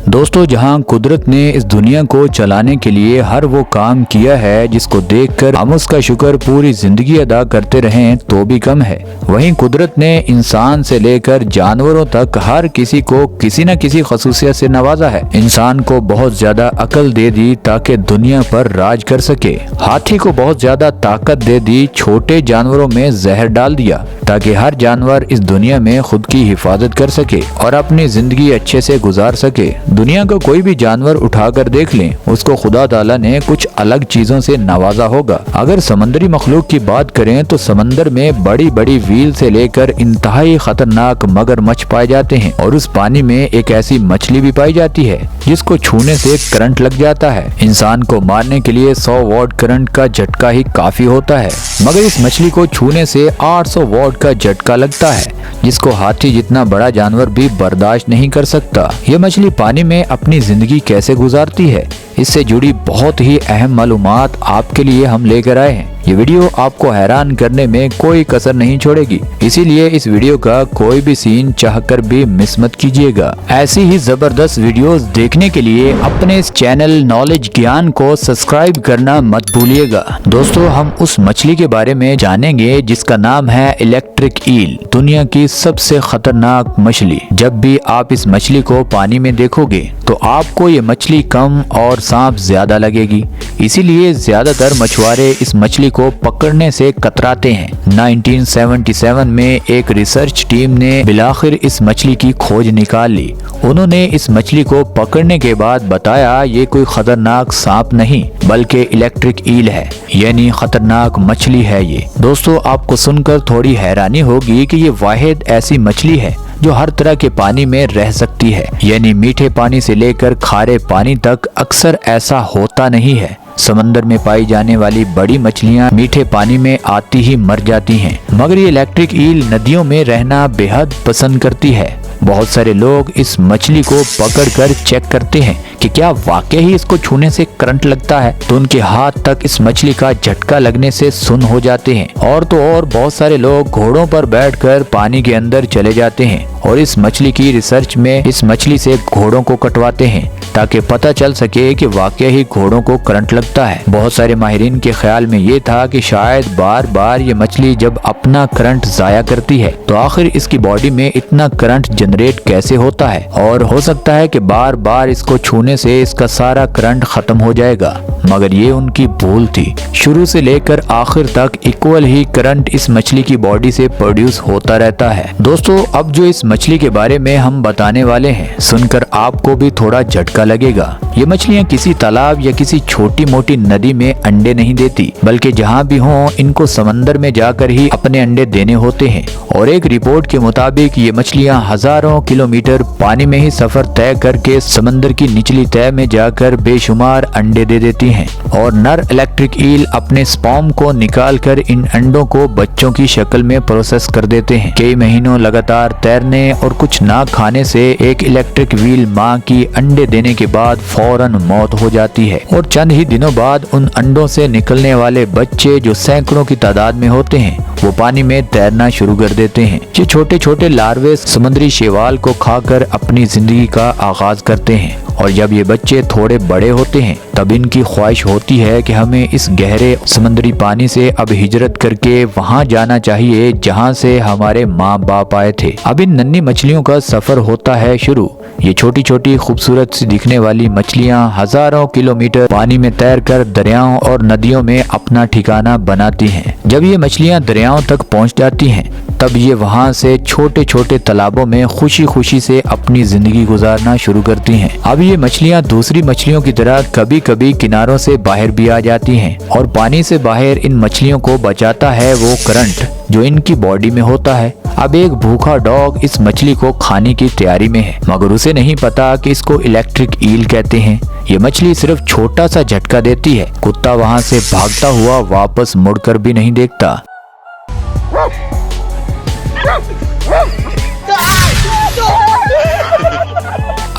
दोस्तों, जहां कुदरत ने इस दुनिया को चलाने के लिए हर वो काम किया है जिसको देखकर हम उसका शुक्र पूरी जिंदगी अदा करते रहें तो भी कम है, वहीं कुदरत ने इंसान से लेकर जानवरों तक हर किसी को किसी न किसी खसूसियत से नवाजा है। इंसान को बहुत ज्यादा अकल दे दी ताकि दुनिया पर राज कर सके। हाथी को बहुत ज्यादा ताकत दे दी, छोटे जानवरों में जहर डाल दिया ताकि हर जानवर इस दुनिया में खुद की हिफाजत कर सके और अपनी जिंदगी अच्छे से गुजार सके। दुनिया का कोई भी जानवर उठाकर देख लें, उसको खुदा ताला ने कुछ अलग चीजों से नवाजा होगा। अगर समंदरी मखलूक की बात करें तो समंदर में बड़ी बड़ी व्हील से लेकर इंतहाई खतरनाक मगरमच्छ पाए जाते हैं और उस पानी में एक ऐसी मछली भी पाई जाती है जिसको छूने से करंट लग जाता है। इंसान को मारने के लिए 100 वॉट करंट का झटका ही काफी होता है, मगर इस मछली को छूने से 800 वॉट का झटका लगता है जिसको हाथी जितना बड़ा जानवर भी बर्दाश्त नहीं कर सकता। ये मछली पानी में अपनी जिंदगी कैसे गुजारती है, इससे जुड़ी बहुत ही अहम मालूमात आपके लिए हम लेकर आए हैं। ये वीडियो आपको हैरान करने में कोई कसर नहीं छोड़ेगी, इसीलिए इस वीडियो का कोई भी सीन चाहकर भी मिस मत कीजिएगा। ऐसी ही जबरदस्त वीडियोस देखने के लिए अपने इस चैनल नॉलेज ज्ञान को सब्सक्राइब करना मत भूलिएगा। दोस्तों, हम उस मछली के बारे में जानेंगे जिसका नाम है इलेक्ट्रिक ईल, दुनिया की सबसे खतरनाक मछली। जब भी आप इस मछली को पानी में देखोगे तो आपको ये मछली कम और सांप ज्यादा लगेगी, इसीलिए ज्यादातर मछुआरे इस मछली को पकड़ने से कतराते हैं। 1977 में एक रिसर्च टीम ने बिलाखिर इस मछली की खोज निकाल ली। उन्होंने इस मछली को पकड़ने के बाद बताया ये कोई खतरनाक सांप नहीं बल्कि इलेक्ट्रिक ईल है, यानी खतरनाक मछली है ये। दोस्तों, आपको सुनकर थोड़ी हैरानी होगी कि ये वाहिद ऐसी मछली है जो हर तरह के पानी में रह सकती है, यानी मीठे पानी से लेकर खारे पानी तक। अक्सर ऐसा होता नहीं है, समंदर में पाई जाने वाली बड़ी मछलियां मीठे पानी में आती ही मर जाती हैं, मगर ये इलेक्ट्रिक ईल नदियों में रहना बेहद पसंद करती है। बहुत सारे लोग इस मछली को पकड़कर चेक करते हैं कि क्या वाकई ही इसको छूने से करंट लगता है, तो उनके हाथ तक इस मछली का झटका लगने से सुन्न हो जाते हैं। और तो और बहुत सारे लोग घोड़ों पर बैठकर पानी के अंदर चले जाते हैं और इस मछली की रिसर्च में इस मछली से घोड़ों को कटवाते हैं ताकि पता चल सके कि वाकई ही घोड़ों को करंट लगता है। बहुत सारे माहिरीन के ख्याल में ये था कि शायद बार बार ये मछली जब अपना करंट जाया करती है तो आखिर इसकी बॉडी में इतना करंट जनरेट कैसे होता है, और हो सकता है कि बार बार इसको छूने से इसका सारा करंट खत्म हो जाएगा, मगर ये उनकी भूल थी। शुरू से लेकर आखिर तक इक्वल ही करंट इस मछली की बॉडी से प्रोड्यूस होता रहता है। दोस्तों, अब जो इस मछली के बारे में हम बताने वाले हैं, सुनकर आपको भी थोड़ा झटका लगेगा। ये मछलियाँ किसी तालाब या किसी छोटी मोटी नदी में अंडे नहीं देती, बल्कि जहाँ भी हों इनको समंदर में जाकर ही अपने अंडे देने होते हैं। और एक रिपोर्ट के मुताबिक ये मछलियाँ हजारों किलोमीटर पानी में ही सफर तय करके समंदर की निचली तह में जाकर बेशुमार अंडे दे देती हैं। और नर इलेक्ट्रिक ईल अपने स्पर्म को निकालकर इन अंडों को बच्चों की शक्ल में प्रोसेस कर देते हैं। कई महीनों लगातार तैरने और कुछ ना खाने से एक इलेक्ट्रिक व्हील माँ की अंडे देने के बाद फौरन मौत हो जाती है और चंद ही दिनों बाद उन अंडों से निकलने वाले बच्चे, जो सैकड़ों की तादाद में होते हैं, वो पानी में तैरना शुरू कर देते हैं। ये छोटे छोटे लार्वे समुद्री शैवाल को खाकर अपनी जिंदगी का आगाज करते हैं और जब ये बच्चे थोड़े बड़े होते हैं तब इनकी ख्वाहिश होती है कि हमें इस गहरे समुद्री पानी से अब हिजरत करके वहाँ जाना चाहिए जहाँ से हमारे माँ बाप आए थे। अब इन नन्ही मछलियों का सफर होता है शुरू। ये छोटी छोटी खूबसूरत सी दिखने वाली मछलियाँ हजारों किलोमीटर पानी में तैरकर दरियाओं और नदियों में अपना ठिकाना बनाती हैं। जब ये मछलियाँ दरियाओं तक पहुँच जाती हैं तब ये वहाँ से छोटे छोटे तालाबों में खुशी खुशी से अपनी जिंदगी गुजारना शुरू करती हैं। अब ये मछलियाँ दूसरी मछलियों की तरह कभी कभी किनारों से बाहर भी आ जाती हैं और पानी से बाहर इन मछलियों को बचाता है वो करंट जो इनकी बॉडी में होता है। अब एक भूखा डॉग इस मछली को खाने की तैयारी में है, मगर उसे नहीं पता कि इसको इलेक्ट्रिक ईल कहते हैं। ये मछली सिर्फ छोटा सा झटका देती है, कुत्ता वहाँ से भागता हुआ वापस मुड़कर भी नहीं देखता।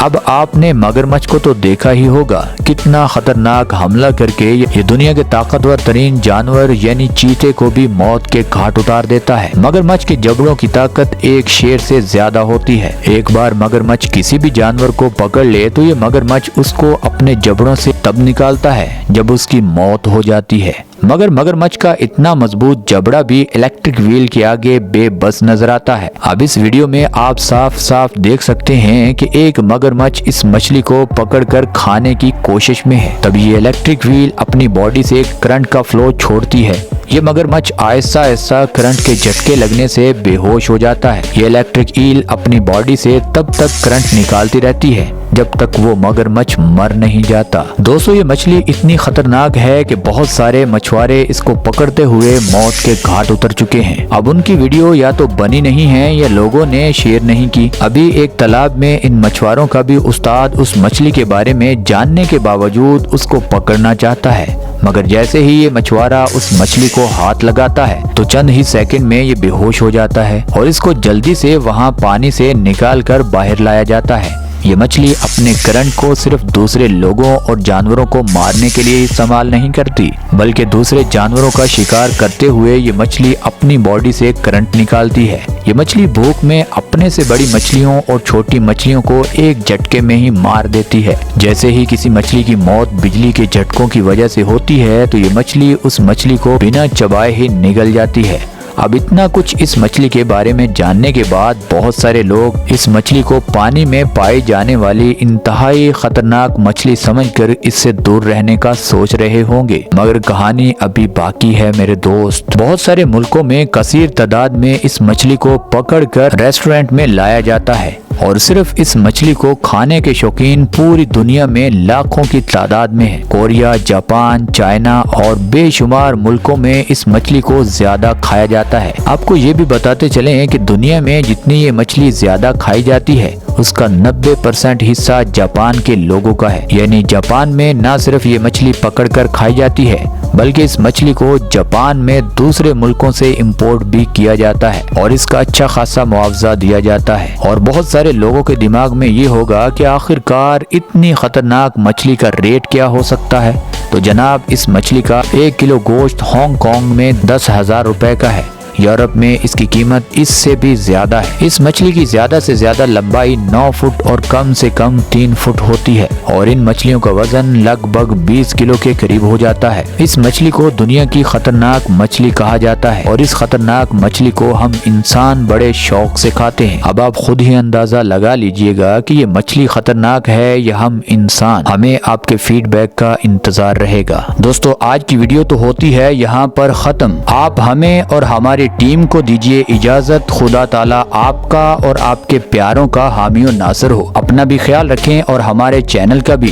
अब आपने मगरमच्छ को तो देखा ही होगा, कितना खतरनाक हमला करके ये दुनिया के ताकतवर तरीन जानवर यानी चीते को भी मौत के घाट उतार देता है। मगरमच्छ के जबड़ों की ताकत एक शेर से ज्यादा होती है। एक बार मगरमच्छ किसी भी जानवर को पकड़ ले तो ये मगरमच्छ उसको अपने जबड़ों से तब निकालता है जब उसकी मौत हो जाती है। मगर मगरमच्छ का इतना मजबूत जबड़ा भी इलेक्ट्रिक व्हील के आगे बेबस नजर आता है। अब इस वीडियो में आप साफ साफ देख सकते हैं कि एक मगरमच्छ इस मछली को पकड़कर खाने की कोशिश में है। तब ये इलेक्ट्रिक व्हील अपनी बॉडी से करंट का फ्लो छोड़ती है। ये मगरमच्छ आहिस्ता आहिस्ता करंट के झटके लगने से बेहोश हो जाता है। ये इलेक्ट्रिक ईल अपनी बॉडी से तब तक करंट निकालती रहती है जब तक वो मगरमच्छ मर नहीं जाता। दोस्तों, ये मछली इतनी खतरनाक है कि बहुत सारे मछुआरे इसको पकड़ते हुए मौत के घाट उतर चुके हैं। अब उनकी वीडियो या तो बनी नहीं है या लोगों ने शेयर नहीं की। अभी एक तालाब में इन मछुआरों का भी उस्ताद उस मछली के बारे में जानने के बावजूद उसको पकड़ना चाहता है, मगर जैसे ही ये मछुआरा उस मछली को हाथ लगाता है तो चंद ही सेकंड में ये बेहोश हो जाता है और इसको जल्दी से वहाँ पानी से निकाल कर बाहर लाया जाता है। ये मछली अपने करंट को सिर्फ दूसरे लोगों और जानवरों को मारने के लिए इस्तेमाल नहीं करती, बल्कि दूसरे जानवरों का शिकार करते हुए ये मछली अपनी बॉडी से करंट निकालती है। ये मछली भूख में अपने से बड़ी मछलियों और छोटी मछलियों को एक झटके में ही मार देती है। जैसे ही किसी मछली की मौत बिजली के झटकों की वजह से होती है तो ये मछली उस मछली को बिना चबाए ही निगल जाती है। अब इतना कुछ इस मछली के बारे में जानने के बाद बहुत सारे लोग इस मछली को पानी में पाई जाने वाली इंतहाई खतरनाक मछली समझकर इससे दूर रहने का सोच रहे होंगे, मगर कहानी अभी बाकी है मेरे दोस्त। बहुत सारे मुल्कों में कसीर तादाद में इस मछली को पकड़कर रेस्टोरेंट में लाया जाता है और सिर्फ इस मछली को खाने के शौकीन पूरी दुनिया में लाखों की तादाद में है। कोरिया, जापान, चाइना और बेशुमार मुल्कों में इस मछली को ज्यादा खाया जाता है। आपको ये भी बताते चलें कि दुनिया में जितनी ये मछली ज्यादा खाई जाती है उसका 90% हिस्सा जापान के लोगों का है। यानी जापान में न सिर्फ ये मछली पकड़कर खाई जाती है बल्कि इस मछली को जापान में दूसरे मुल्कों से इंपोर्ट भी किया जाता है और इसका अच्छा खासा मुआवजा दिया जाता है। और बहुत सारे लोगों के दिमाग में ये होगा कि आखिरकार इतनी खतरनाक मछली का रेट क्या हो सकता है। तो जनाब, इस मछली का 1 किलो गोश्त हांगकांग में 10,000 रुपए का है। यूरोप में इसकी कीमत इससे भी ज्यादा है। इस मछली की ज्यादा से ज्यादा लंबाई 9 फुट और कम से कम 3 फुट होती है और इन मछलियों का वजन लगभग 20 किलो के करीब हो जाता है। इस मछली को दुनिया की खतरनाक मछली कहा जाता है और इस खतरनाक मछली को हम इंसान बड़े शौक से खाते हैं। अब आप खुद ही अंदाजा लगा लीजिएगा कि ये मछली खतरनाक है या हम इंसान। हमें आपके फीडबैक का इंतजार रहेगा। दोस्तों, आज की वीडियो तो होती है यहाँ पर खत्म। आप हमें और हमारी टीम को दीजिए इजाजत। खुदा ताला आपका और आपके प्यारों का हामी और नासर हो। अपना भी ख्याल रखें और हमारे चैनल का भी।